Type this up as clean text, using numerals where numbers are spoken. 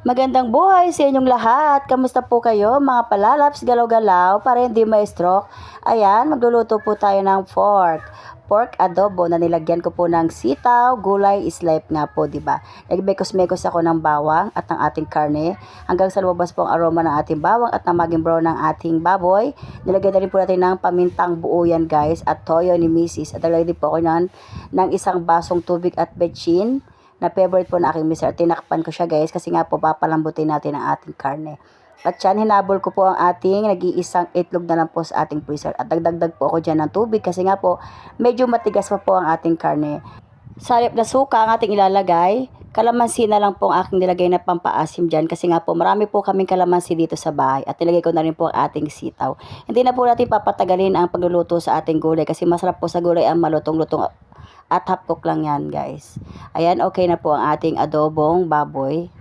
Magandang buhay sa inyong lahat. Kamusta po kayo mga palalaps, galaw-galaw para hindi ma-stroke? Ayan, magluluto po tayo ng pork adobo na nilagyan ko po ng sitaw, gulay, islipe nga po, di ba? Nagbekos-mekos ako ng bawang at ng ating karne hanggang sa lumabas po ang aroma ng ating bawang at na maging brown ng ating baboy. Nilagyan na rin po natin ng pamintang buo yan guys at toyo ni Mrs. At nilagyan din po ako ng isang basong tubig at betchin na favorite po na aking mister. Tinakpan ko siya guys kasi nga po papalambutin natin ang ating karne. At yan, hinabol ko po ang ating nag-iisang itlog na lang po sa ating freezer. At dagdag po ako dyan ng tubig kasi nga po medyo matigas pa po ang ating karne. Sa halip na suka ang ating ilalagay, kalamansi na lang po ang aking nilagay na pampaasim dyan kasi nga po marami po kaming kalamansi dito sa bahay at nilagay ko na rin po ang ating sitaw. Hindi na po natin papatagalin ang pagluluto sa ating gulay kasi masarap po sa gulay ang malutong-lutong at half cook lang yan guys. Ayan, okay na po ang ating adobong baboy.